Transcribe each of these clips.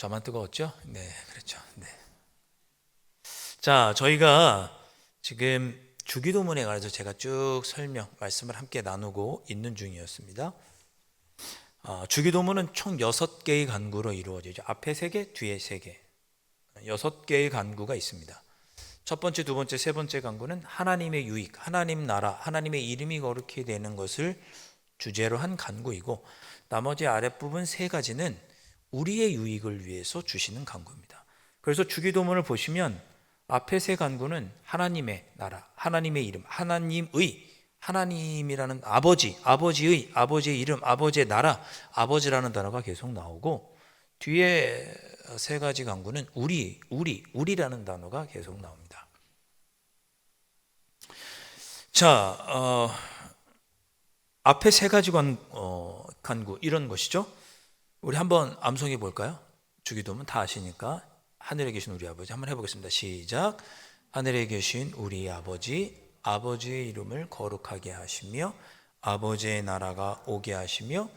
저만 뜨거웠죠? 네, 그렇죠. 네. 자, 저희가 지금 주기도문에 관해서 제가 쭉 말씀을 함께 나누고 있는 중이었습니다. 주기도문은 총 6개의 간구로 이루어지죠. 앞에 3개, 뒤에 3개. 6개의 간구가 있습니다. 첫 번째, 두 번째, 세 번째 간구는 하나님의 유익, 하나님 나라, 하나님의 이름이 거룩히 되는 것을 주제로 한 간구이고, 나머지 아랫부분 3가지는 우리의 유익을 위해서 주시는 간구입니다. 그래서 주기도문을 보시면 앞에 3간구는 하나님의 나라, 하나님의 이름, 하나님이라는 아버지의 이름, 아버지의 나라, 아버지라는 단어가 계속 나오고, 뒤에 3가지 간구는 우리라는 단어가 계속 나옵니다. 자, 앞에 3가지 간구 이런 것이죠. 우리 한번 암송해 볼까요? 주기도문 다 아시니까. 하늘에 계신 우리 아버지 한번 해보겠습니다. 시작. 하늘에 계신 우리 아버지, 아버지의 이름을 거룩하게 하시며 아버지의 나라가 오게 하시며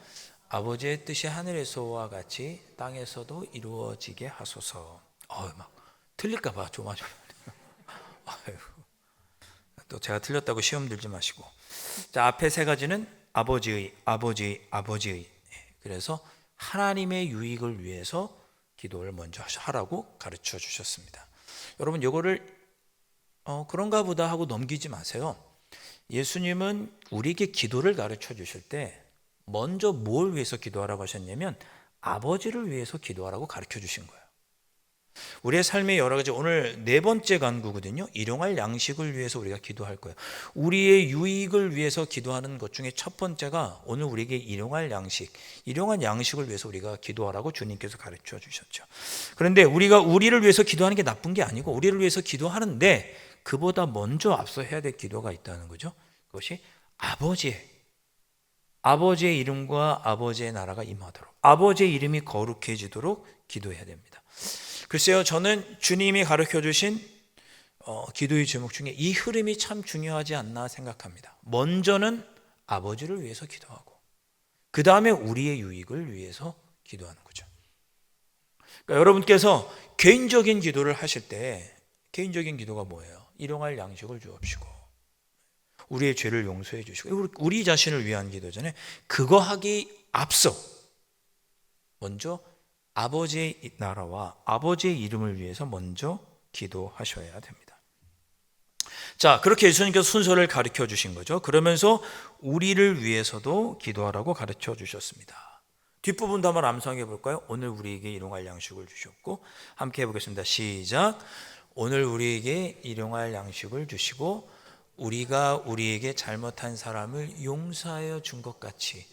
아버지의 뜻이 하늘에서와 같이 땅에서도 이루어지게 하소서. 막 틀릴까 봐 조마조마. 또 제가 틀렸다고 시험 들지 마시고. 자, 앞에 3가지는 아버지의. 그래서 하나님의 유익을 위해서 기도를 먼저 하라고 가르쳐 주셨습니다. 여러분, 이거를 그런가 보다 하고 넘기지 마세요. 예수님은 우리에게 기도를 가르쳐 주실 때 먼저 뭘 위해서 기도하라고 하셨냐면 아버지를 위해서 기도하라고 가르쳐 주신 거예요. 우리의 삶의 여러 가지, 오늘 4번째 간구거든요. 일용할 양식을 위해서 우리가 기도할 거예요. 우리의 유익을 위해서 기도하는 것 중에 첫 번째가 오늘 우리에게 일용할 양식을 위해서 우리가 기도하라고 주님께서 가르쳐 주셨죠. 그런데 우리가 우리를 위해서 기도하는 게 나쁜 게 아니고 우리를 위해서 기도하는데 그보다 먼저 앞서 해야 될 기도가 있다는 거죠. 그것이 아버지의 이름과 아버지의 나라가 임하도록, 아버지의 이름이 거룩해지도록 기도해야 됩니다. 글쎄요, 저는 주님이 가르쳐 주신 기도의 제목 중에 이 흐름이 참 중요하지 않나 생각합니다. 먼저는 아버지를 위해서 기도하고 그 다음에 우리의 유익을 위해서 기도하는 거죠. 그러니까 여러분께서 개인적인 기도를 하실 때 개인적인 기도가 뭐예요? 일용할 양식을 주옵시고 우리의 죄를 용서해 주시고, 우리 자신을 위한 기도잖아요. 그거 하기 앞서 먼저 아버지의 나라와 아버지의 이름을 위해서 먼저 기도하셔야 됩니다. 자, 그렇게 예수님께서 순서를 가르쳐 주신 거죠. 그러면서 우리를 위해서도 기도하라고 가르쳐 주셨습니다. 뒷부분도 한번 암송해 볼까요? 오늘 우리에게 일용할 양식을 주셨고, 함께 해보겠습니다. 시작. 오늘 우리에게 일용할 양식을 주시고 우리가 우리에게 잘못한 사람을 용서하여 준 것 같이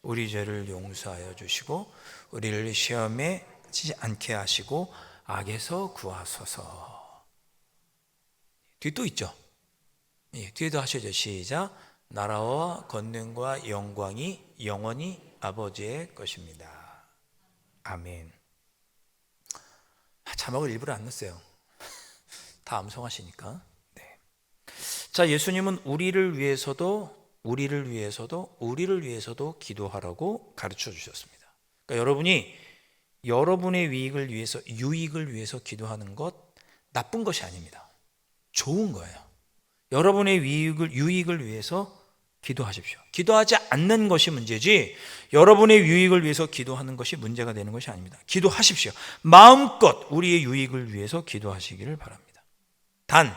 우리 죄를 용서하여 주시고 우리를 시험에 치지 않게 하시고 악에서 구하소서. 뒤 또 있죠. 뒤에도 하셔야죠. 시작. 나라와 권능과 영광이 영원히 아버지의 것입니다. 아멘. 자막을 일부러 안 넣었어요. 다 암송하시니까. 네. 자, 예수님은 우리를 위해서도 기도하라고 가르쳐 주셨습니다. 그러니까 여러분이 여러분의 유익을 위해서 기도하는 것 나쁜 것이 아닙니다. 좋은 거예요. 여러분의 유익을 위해서 기도하십시오. 기도하지 않는 것이 문제지 여러분의 유익을 위해서 기도하는 것이 문제가 되는 것이 아닙니다. 기도하십시오. 마음껏 우리의 유익을 위해서 기도하시기를 바랍니다. 단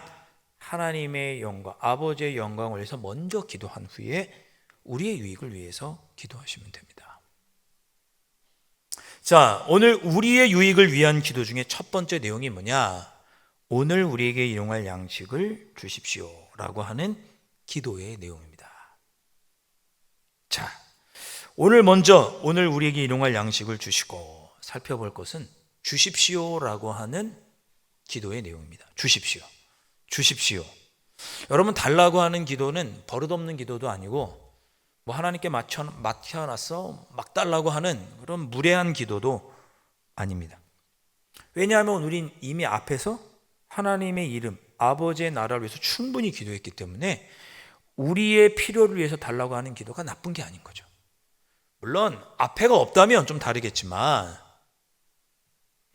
하나님의 영광, 아버지의 영광을 위해서 먼저 기도한 후에 우리의 유익을 위해서 기도하시면 됩니다. 자, 오늘 우리의 유익을 위한 기도 중에 첫 번째 내용이 뭐냐? 오늘 우리에게 일용할 양식을 주십시오 라고 하는 기도의 내용입니다. 자, 오늘 우리에게 일용할 양식을 주시고 살펴볼 것은 주십시오라고 하는 기도의 내용입니다. 주십시오. 여러분, 달라고 하는 기도는 버릇없는 기도도 아니고 하나님께 맡겨놨어 막 달라고 하는 그런 무례한 기도도 아닙니다. 왜냐하면 우린 이미 앞에서 하나님의 이름, 아버지의 나라를 위해서 충분히 기도했기 때문에 우리의 필요를 위해서 달라고 하는 기도가 나쁜 게 아닌 거죠. 물론 앞에가 없다면 좀 다르겠지만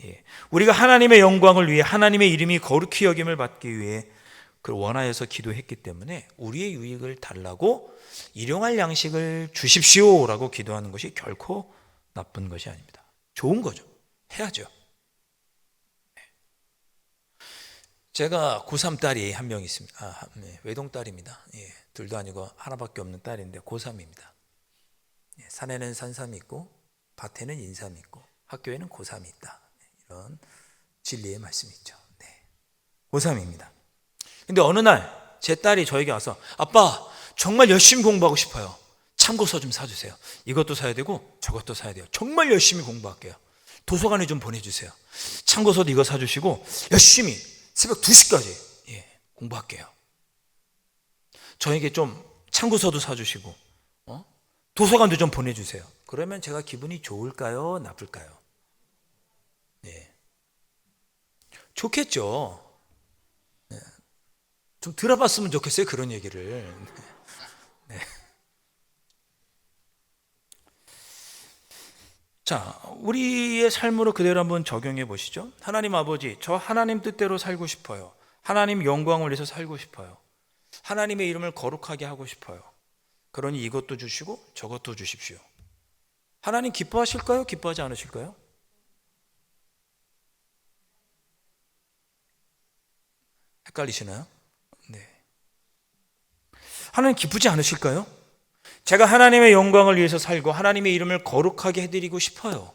예. 우리가 하나님의 영광을 위해 하나님의 이름이 거룩히 여김을 받기 위해 그걸 원하여서 기도했기 때문에 우리의 유익을 달라고 일용할 양식을 주십시오라고 기도하는 것이 결코 나쁜 것이 아닙니다. 좋은 거죠. 해야죠. 제가 고3 딸이 한 명 있습니다. 외동딸입니다. 예, 둘도 아니고 하나밖에 없는 딸인데 고3입니다. 예, 산에는 산삼이 있고 밭에는 인삼이 있고 학교에는 고3이 있다. 이런 진리의 말씀이 있죠. 네. 고3입니다. 근데 어느 날 제 딸이 저에게 와서 아빠 정말 열심히 공부하고 싶어요. 참고서 좀 사주세요. 이것도 사야 되고 저것도 사야 돼요. 정말 열심히 공부할게요. 도서관에 좀 보내주세요. 참고서도 이거 사주시고 열심히 새벽 2시까지 공부할게요. 저에게 좀 참고서도 사주시고 도서관도 좀 보내주세요. 그러면 제가 기분이 좋을까요? 나쁠까요? 네. 좋겠죠. 네. 좀 들어봤으면 좋겠어요. 그런 얘기를. 네. 자, 우리의 삶으로 그대로 한번 적용해 보시죠. 하나님 아버지, 저 하나님 뜻대로 살고 싶어요. 하나님 영광을 위해서 살고 싶어요. 하나님의 이름을 거룩하게 하고 싶어요. 그러니 이것도 주시고 저것도 주십시오. 하나님 기뻐하실까요? 기뻐하지 않으실까요? 헷갈리시나요? 네. 하나님 기쁘지 않으실까요? 제가 하나님의 영광을 위해서 살고 하나님의 이름을 거룩하게 해드리고 싶어요.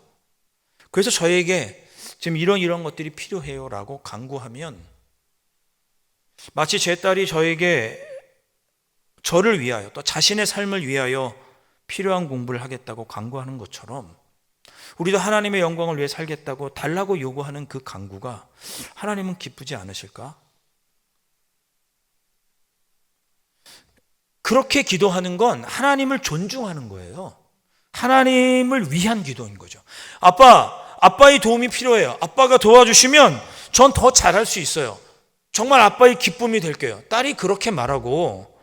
그래서 저에게 지금 이런 것들이 필요해요 라고 간구하면 마치 제 딸이 저를 위하여 또 자신의 삶을 위하여 필요한 공부를 하겠다고 간구하는 것처럼 우리도 하나님의 영광을 위해 살겠다고 달라고 요구하는 그 간구가 하나님은 기쁘지 않으실까? 그렇게 기도하는 건 하나님을 존중하는 거예요. 하나님을 위한 기도인 거죠. 아빠의 도움이 필요해요. 아빠가 도와주시면 전 더 잘할 수 있어요. 정말 아빠의 기쁨이 될게요. 딸이 그렇게 말하고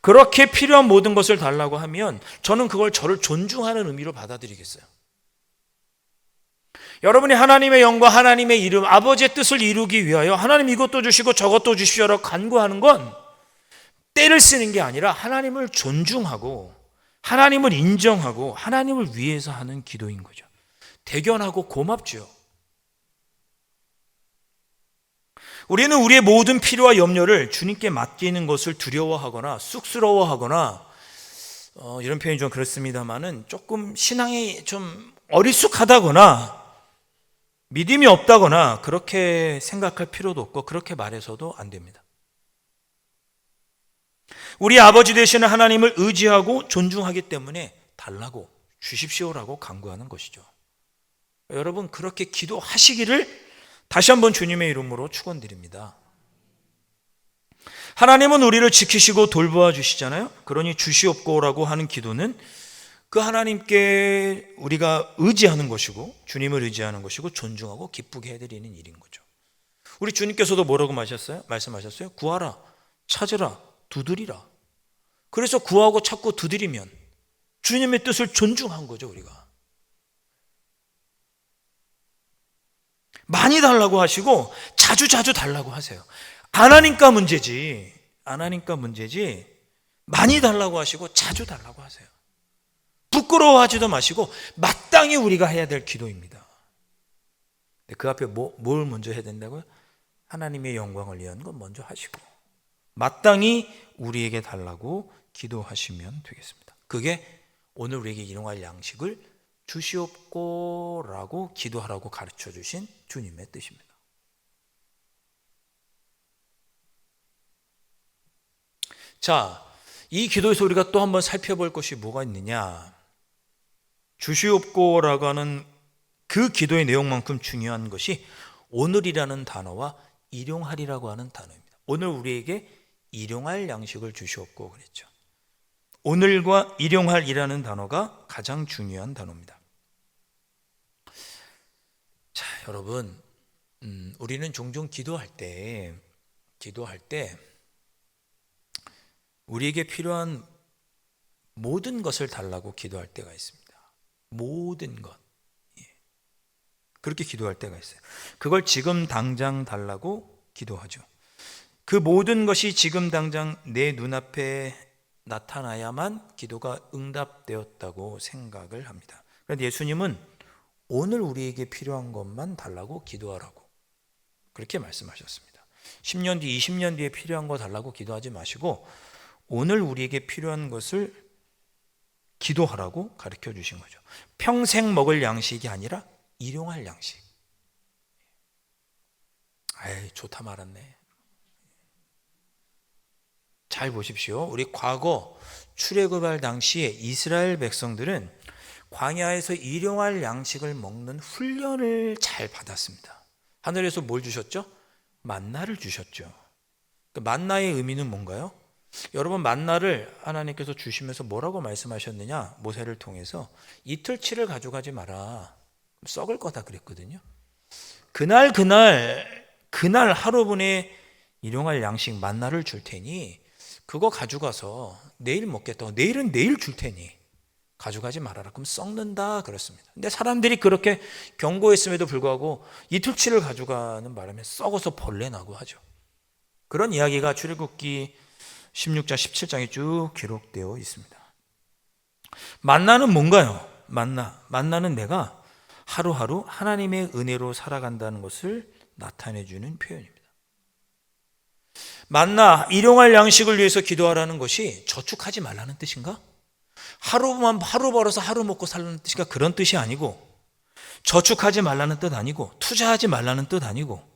그렇게 필요한 모든 것을 달라고 하면 저는 그걸 저를 존중하는 의미로 받아들이겠어요. 여러분이 하나님의 영광, 하나님의 이름, 아버지의 뜻을 이루기 위하여 하나님 이것도 주시고 저것도 주시오라고 간구하는 건 때를 쓰는 게 아니라 하나님을 존중하고 하나님을 인정하고 하나님을 위해서 하는 기도인 거죠. 대견하고 고맙죠. 우리는 우리의 모든 필요와 염려를 주님께 맡기는 것을 두려워하거나 쑥스러워하거나 이런 표현이 좀 그렇습니다만은 조금 신앙이 좀 어리숙하다거나 믿음이 없다거나 그렇게 생각할 필요도 없고 그렇게 말해서도 안 됩니다. 우리 아버지 되시는 하나님을 의지하고 존중하기 때문에 달라고 주십시오라고 간구하는 것이죠. 여러분 그렇게 기도하시기를 다시 한번 주님의 이름으로 축원드립니다. 하나님은 우리를 지키시고 돌보아 주시잖아요. 그러니 주시옵고라고 하는 기도는 그 하나님께 우리가 의지하는 것이고 주님을 의지하는 것이고 존중하고 기쁘게 해드리는 일인 거죠. 우리 주님께서도 뭐라고 말씀하셨어요? 구하라, 찾으라, 두드리라. 그래서 구하고 찾고 두드리면 주님의 뜻을 존중한 거죠, 우리가. 많이 달라고 하시고 자주 달라고 하세요. 안 하니까 문제지. 많이 달라고 하시고 자주 달라고 하세요. 부끄러워하지도 마시고 마땅히 우리가 해야 될 기도입니다. 그 앞에 뭘 먼저 해야 된다고요? 하나님의 영광을 위한 건 먼저 하시고 마땅히 우리에게 달라고 기도하시면 되겠습니다. 그게 오늘 우리에게 일용할 양식을 주시옵고라고 기도하라고 가르쳐 주신 주님의 뜻입니다. 자, 이 기도에서 우리가 또 한번 살펴볼 것이 뭐가 있느냐? 주시옵고라고 하는 그 기도의 내용만큼 중요한 것이 오늘이라는 단어와 일용할이라고 하는 단어입니다. 오늘 우리에게 일용할 양식을 주시옵고 그랬죠. 오늘과 일용할이라는 단어가 가장 중요한 단어입니다. 자, 여러분, 우리는 종종 기도할 때 우리에게 필요한 모든 것을 달라고 기도할 때가 있습니다. 모든 것. 그렇게 기도할 때가 있어요. 그걸 지금 당장 달라고 기도하죠. 그 모든 것이 지금 당장 내 눈앞에 나타나야만 기도가 응답되었다고 생각을 합니다. 그런데 예수님은 오늘 우리에게 필요한 것만 달라고 기도하라고 그렇게 말씀하셨습니다. 10년 뒤, 20년 뒤에 필요한 거 달라고 기도하지 마시고 오늘 우리에게 필요한 것을 기도하라고 가르쳐 주신 거죠. 평생 먹을 양식이 아니라 일용할 양식. 아이, 좋다 말았네. 잘 보십시오. 우리 과거 출애굽할 당시에 이스라엘 백성들은 광야에서 일용할 양식을 먹는 훈련을 잘 받았습니다. 하늘에서 뭘 주셨죠? 만나를 주셨죠. 그 만나의 의미는 뭔가요? 여러분, 만나를 하나님께서 주시면서 뭐라고 말씀하셨느냐? 모세를 통해서 이틀치를 가져가지 마라. 썩을 거다 그랬거든요. 그날 하루분에 일용할 양식 만나를 줄 테니 그거 가져가서 내일 먹겠다고, 내일은 내일 줄 테니 가져가지 말아라. 그럼 썩는다 그랬습니다. 근데 사람들이 그렇게 경고했음에도 불구하고 이틀치를 가져가는 바람에 썩어서 벌레 나고 하죠. 그런 이야기가 출애굽기 16장 17장에 쭉 기록되어 있습니다. 만나는 뭔가요? 만나는 내가 하루하루 하나님의 은혜로 살아간다는 것을 나타내주는 표현입니다. 만나, 일용할 양식을 위해서 기도하라는 것이 저축하지 말라는 뜻인가? 하루 벌어서 하루 먹고 살라는 뜻인가? 그런 뜻이 아니고, 저축하지 말라는 뜻 아니고, 투자하지 말라는 뜻 아니고,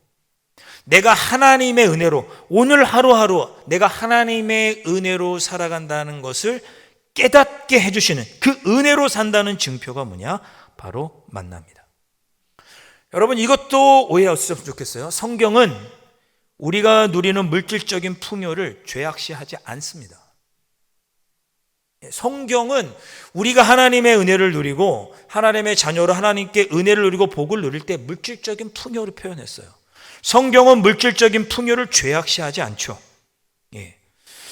내가 하나님의 은혜로, 오늘 하루하루 내가 하나님의 은혜로 살아간다는 것을 깨닫게 해주시는, 그 은혜로 산다는 증표가 뭐냐? 바로 만납니다. 여러분, 이것도 오해 없으셨으면 좋겠어요. 성경은 우리가 누리는 물질적인 풍요를 죄악시하지 않습니다. 성경은 우리가 하나님의 은혜를 누리고 하나님의 자녀로 하나님께 은혜를 누리고 복을 누릴 때 물질적인 풍요를 표현했어요. 성경은 물질적인 풍요를 죄악시하지 않죠.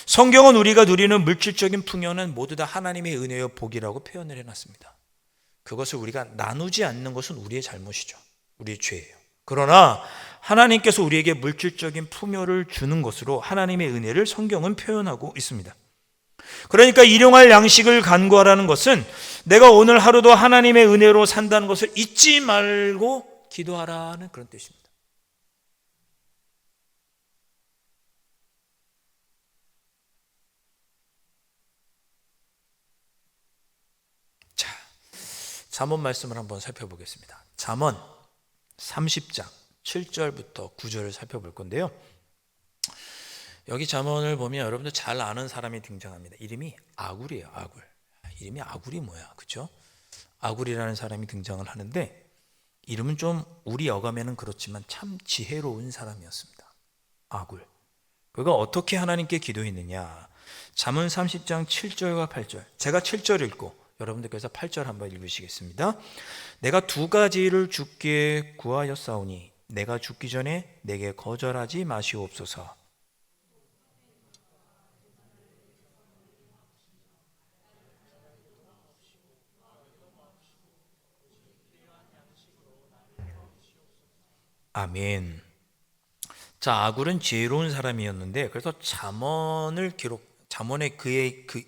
성경은 우리가 누리는 물질적인 풍요는 모두 다 하나님의 은혜와 복이라고 표현을 해놨습니다. 그것을 우리가 나누지 않는 것은 우리의 잘못이죠. 우리의 죄예요. 그러나 하나님께서 우리에게 물질적인 풍요를 주는 것으로 하나님의 은혜를 성경은 표현하고 있습니다. 그러니까 일용할 양식을 간구하라는 것은 내가 오늘 하루도 하나님의 은혜로 산다는 것을 잊지 말고 기도하라는 그런 뜻입니다. 자, 잠언 말씀을 한번 살펴보겠습니다. 잠언 30장 7절부터 9절을 살펴볼 건데요. 여기 잠언을 보면 여러분들 잘 아는 사람이 등장합니다. 이름이 아굴이에요. 아굴. 이름이 아굴이 뭐야, 그렇죠? 아굴이라는 사람이 등장을 하는데 이름은 좀 우리 어감에는 그렇지만 참 지혜로운 사람이었습니다. 아굴. 그가 어떻게 하나님께 기도했느냐? 잠언 30장 7절과 8절. 제가 7절 읽고 여러분들께서 8절 한번 읽으시겠습니다. 내가 두 가지를 주께 구하였사오니 내가 죽기 전에 내게 거절하지 마시옵소서. 아멘. 자, 아굴은 지혜로운 사람이었는데 그래서 잠언에 그의 그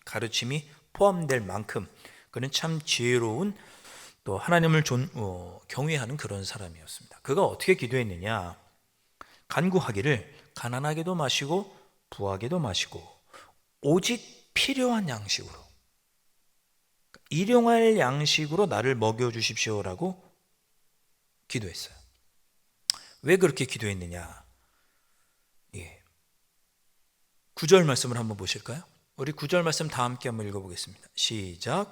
가르침이 포함될 만큼 그는 참 지혜로운 또 하나님을 경외하는 그런 사람이었습니다. 그가 어떻게 기도했느냐? 간구하기를 가난하게도 마시고 부하게도 마시고 오직 필요한 양식으로, 일용할 양식으로 나를 먹여주십시오라고 기도했어요. 왜 그렇게 기도했느냐? 9절 말씀을 한번 보실까요? 우리 9절 말씀 다 함께 한번 읽어보겠습니다. 시작.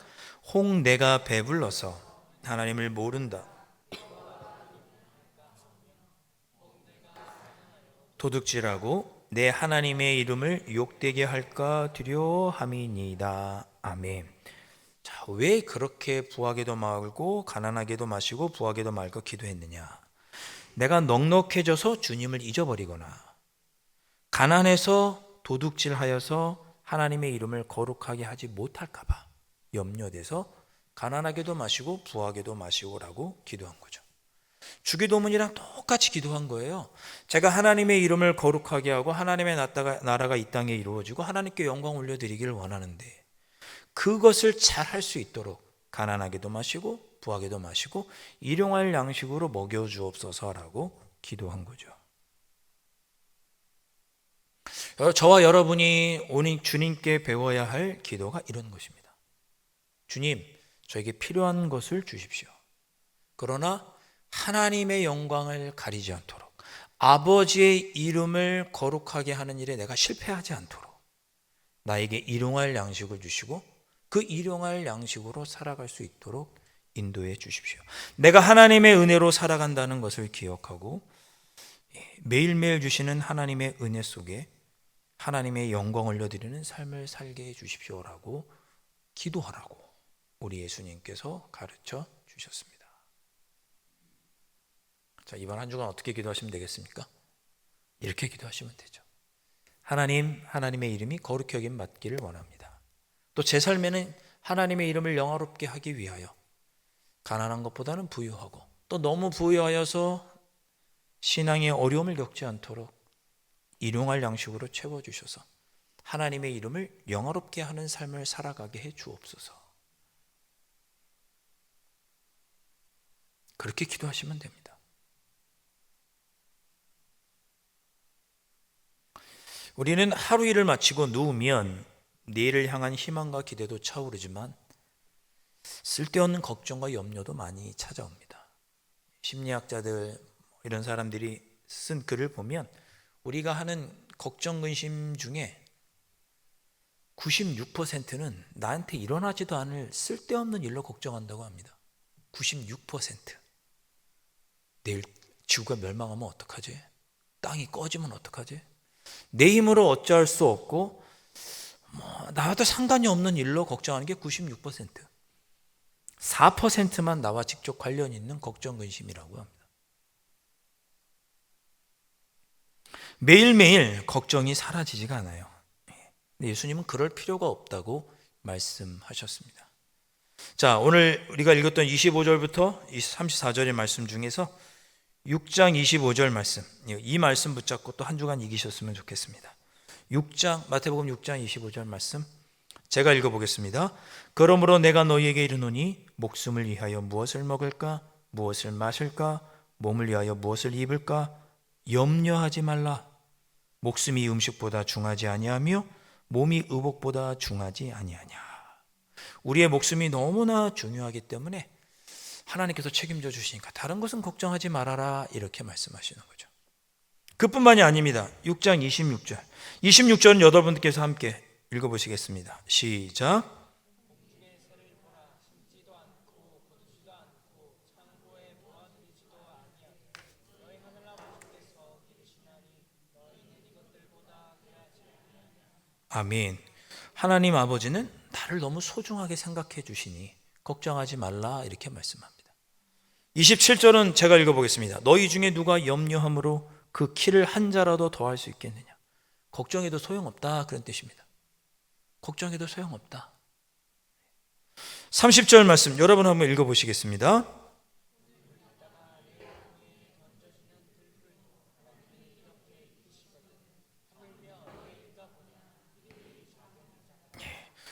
혹 내가 배불러서 하나님을 모른다. 도둑질하고 내 하나님의 이름을 욕되게 할까 두려함이니이다. 아멘. 자, 왜 그렇게 부하게도 말고 가난하게도 마시고 부하게도 말고 기도했느냐? 내가 넉넉해져서 주님을 잊어버리거나 가난해서 도둑질하여서 하나님의 이름을 거룩하게 하지 못할까 봐 염려돼서 가난하게도 마시고 부하게도 마시고라고 기도한 거죠. 주기도문이랑 똑같이 기도한 거예요. 제가 하나님의 이름을 거룩하게 하고 하나님의 나라가 이 땅에 이루어지고 하나님께 영광 올려드리기를 원하는데 그것을 잘 할 수 있도록 가난하게도 마시고 부하게도 마시고 일용할 양식으로 먹여주옵소서라고 기도한 거죠. 저와 여러분이 오늘 주님께 배워야 할 기도가 이런 것입니다. 주님, 저에게 필요한 것을 주십시오. 그러나 하나님의 영광을 가리지 않도록 아버지의 이름을 거룩하게 하는 일에 내가 실패하지 않도록 나에게 일용할 양식을 주시고 그 일용할 양식으로 살아갈 수 있도록 인도해 주십시오. 내가 하나님의 은혜로 살아간다는 것을 기억하고 매일매일 주시는 하나님의 은혜 속에 하나님의 영광을 올려드리는 삶을 살게 해 주십시오라고 기도하라고 우리 예수님께서 가르쳐 주셨습니다. 자, 이번 한 주간 어떻게 기도하시면 되겠습니까? 이렇게 기도하시면 되죠. 하나님, 하나님의 이름이 거룩히 여김 받기를 원합니다. 또 제 삶에는 하나님의 이름을 영화롭게 하기 위하여 가난한 것보다는 부유하고 또 너무 부유하여서 신앙의 어려움을 겪지 않도록 일용할 양식으로 채워주셔서 하나님의 이름을 영화롭게 하는 삶을 살아가게 해 주옵소서. 그렇게 기도하시면 됩니다. 우리는 하루 일을 마치고 누우면 내일을 향한 희망과 기대도 차오르지만 쓸데없는 걱정과 염려도 많이 찾아옵니다. 심리학자들 이런 사람들이 쓴 글을 보면 우리가 하는 걱정 근심 중에 96%는 나한테 일어나지도 않을 쓸데없는 일로 걱정한다고 합니다. 96%. 내일 지구가 멸망하면 어떡하지? 땅이 꺼지면 어떡하지? 내 힘으로 어찌할 수 없고 나와도 상관이 없는 일로 걱정하는 게 96%. 4%만 나와 직접 관련 있는 걱정 근심이라고 합니다. 매일매일 걱정이 사라지지가 않아요. 예수님은 그럴 필요가 없다고 말씀하셨습니다. 자, 오늘 우리가 읽었던 25절부터 34절의 말씀 중에서 6장 25절 말씀, 이 말씀 붙잡고 또 한 주간 이기셨으면 좋겠습니다. 마태복음 6장 25절 말씀 제가 읽어보겠습니다. 그러므로 내가 너희에게 이르노니 목숨을 위하여 무엇을 먹을까 무엇을 마실까 몸을 위하여 무엇을 입을까 염려하지 말라. 목숨이 음식보다 중하지 아니하며 몸이 의복보다 중하지 아니하냐. 우리의 목숨이 너무나 중요하기 때문에 하나님께서 책임져 주시니까 다른 것은 걱정하지 말아라 이렇게 말씀하시는 거죠. 그뿐만이 아닙니다. 6장 26절 26절은 여러분들께서 함께 읽어보시겠습니다. 시작. 아멘. 하나님 아버지는 나를 너무 소중하게 생각해 주시니 걱정하지 말라 이렇게 말씀합니다. 27절은 제가 읽어보겠습니다. 너희 중에 누가 염려함으로 그 키를 한 자라도 더할 수 있겠느냐. 걱정해도 소용없다 그런 뜻입니다. 걱정해도 소용없다. 30절 말씀 여러분 한번 읽어보시겠습니다.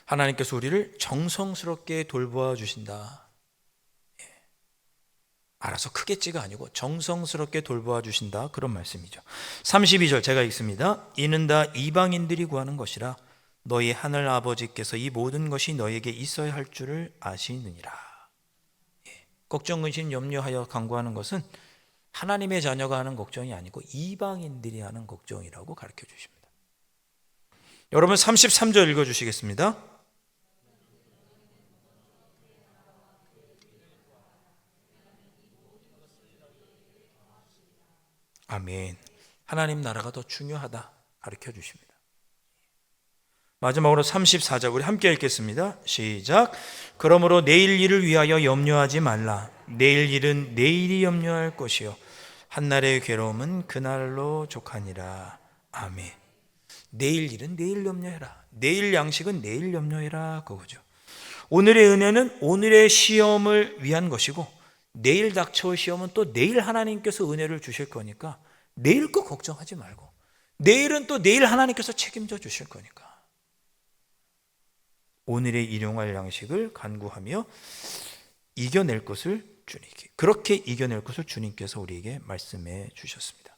하나님께서 우리를 정성스럽게 돌보아 주신다. 알아서 크겠지가 아니고 정성스럽게 돌보아 주신다 그런 말씀이죠. 32절 제가 읽습니다. 이는 다 이방인들이 구하는 것이라 너희 하늘 아버지께서 이 모든 것이 너에게 있어야 할 줄을 아시느니라. 걱정 근심 염려하여 간구하는 것은 하나님의 자녀가 하는 걱정이 아니고 이방인들이 하는 걱정이라고 가르쳐 주십니다. 여러분 33절 읽어주시겠습니다. 아멘. 하나님 나라가 더 중요하다 가르쳐 주십니다. 마지막으로 34절 우리 함께 읽겠습니다. 시작. 그러므로 내일 일을 위하여 염려하지 말라. 내일 일은 내일이 염려할 것이요 한날의 괴로움은 그날로 족하니라. 아멘. 내일 일은 내일 염려해라. 내일 양식은 내일 염려해라 그거죠. 오늘의 은혜는 오늘의 시험을 위한 것이고 내일 닥쳐올 시험은 또 내일 하나님께서 은혜를 주실 거니까 내일 거 걱정하지 말고 내일은 또 내일 하나님께서 책임져 주실 거니까 오늘의 일용할 양식을 간구하며 이겨낼 것을 주님께 그렇게 이겨낼 것을 주님께서 우리에게 말씀해 주셨습니다.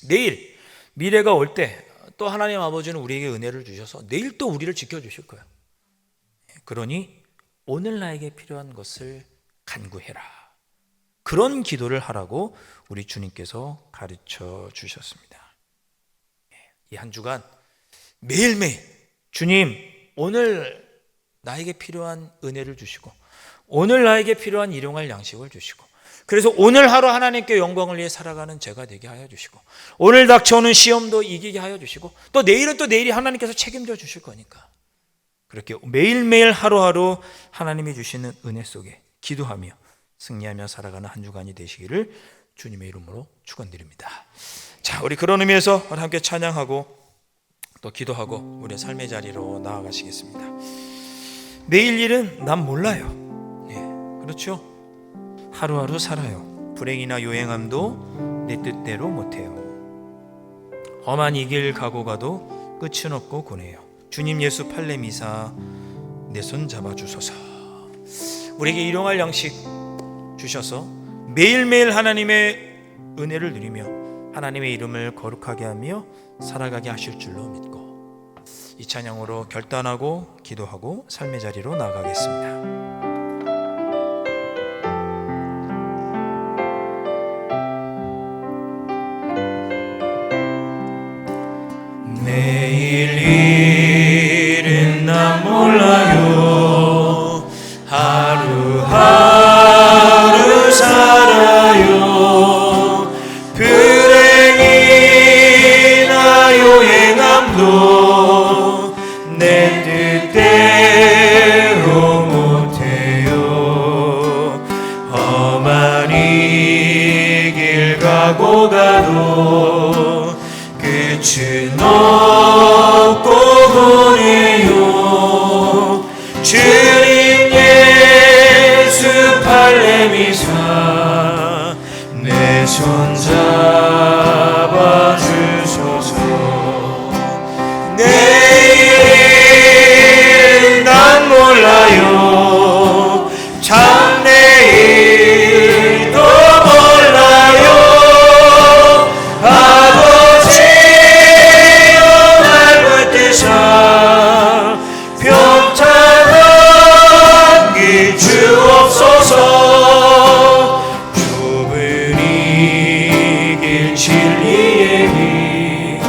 내일 미래가 올 때 또 하나님 아버지는 우리에게 은혜를 주셔서 내일 또 우리를 지켜주실 거예요. 그러니 오늘 나에게 필요한 것을 간구해라. 그런 기도를 하라고 우리 주님께서 가르쳐 주셨습니다. 이 한 주간 매일매일 주님 오늘 나에게 필요한 은혜를 주시고 오늘 나에게 필요한 일용할 양식을 주시고 그래서 오늘 하루 하나님께 영광을 위해 살아가는 제가 되게 하여 주시고 오늘 닥쳐오는 시험도 이기게 하여 주시고 또 내일은 또 내일이 하나님께서 책임져 주실 거니까 그렇게 매일매일 하루하루 하나님이 주시는 은혜 속에 기도하며 승리하며 살아가는 한 주간이 되시기를 주님의 이름으로 축원드립니다. 자, 우리 그런 의미에서 우리 함께 찬양하고 또 기도하고 우리의 삶의 자리로 나아가시겠습니다. 내일 일은 난 몰라요. 그렇죠? 하루하루 살아요. 불행이나 요행함도 내 뜻대로 못해요. 험한 이 길 가고 가도 끝은 없고 고뇌요. 주님 예수 팔레 미사 내 손 잡아주소서. 우리에게 일용할 양식 주셔서 매일매일 하나님의 은혜를 누리며 하나님의 이름을 거룩하게 하며 살아가게 하실 줄로 믿고 이 찬양으로 결단하고 기도하고 삶의 자리로 나아가겠습니다. 내일 일은 난 몰라요. 하루하루 살아요. 불행이나 요행함도 내 뜻대로 못해요. 험한 이 길 가고 가도 끝은 없고 보내요. 주님 예수 팔레 미사 내 손 잡아주소서. 내일은 난 몰라요. 장래일도 몰라요. 평탄한 길 주옵소서. 좁은 이 길 진리의 길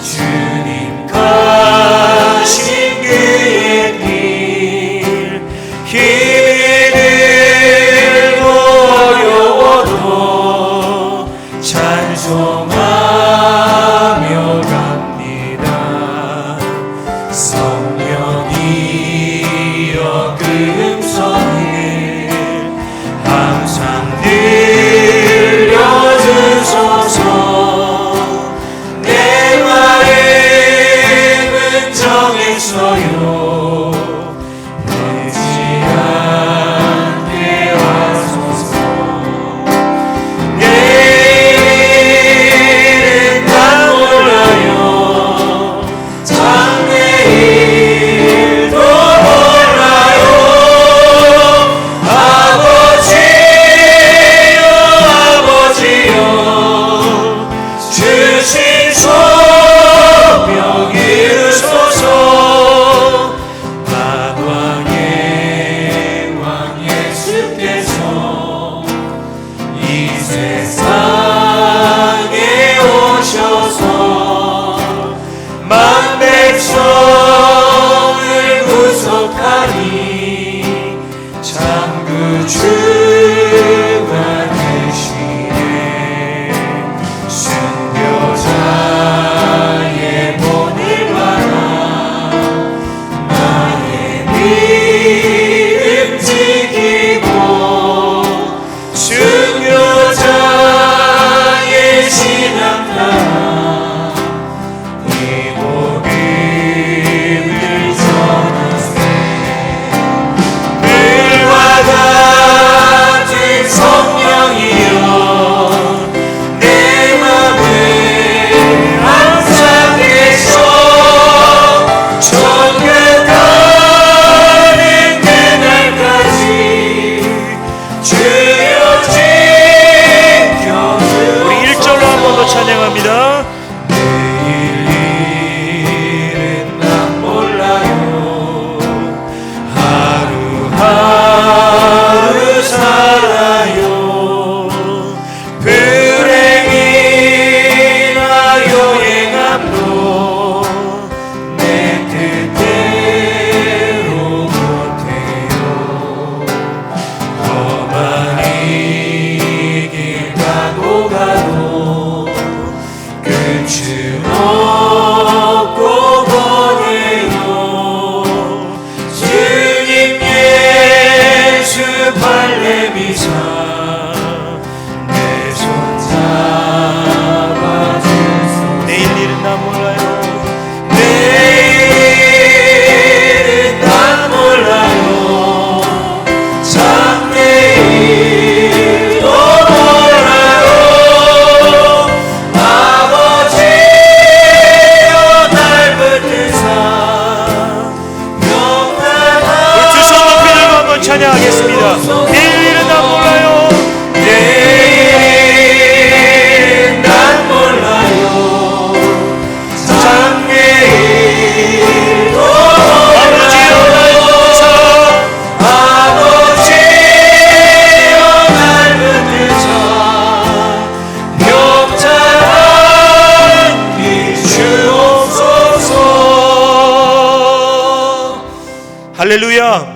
주님 가신 그의 길 힘이 들고 어려워도 찬송하며 갑니다. 성령이여 그 음성을 항상 들려주소서. 내 마음은 정했어요. 내지 않게 하소서. 내일은 난 몰라요. 장래일도 몰라요. 아버지여 아버지여 주신 소명 이루소서. 만왕의 왕 예수께서 이 세상에 오셔서 만 백성을 구속하니 참 구주가 되시네. 순교자의 본을 받아 나의 믿음 지키고 순교자 할렐루야.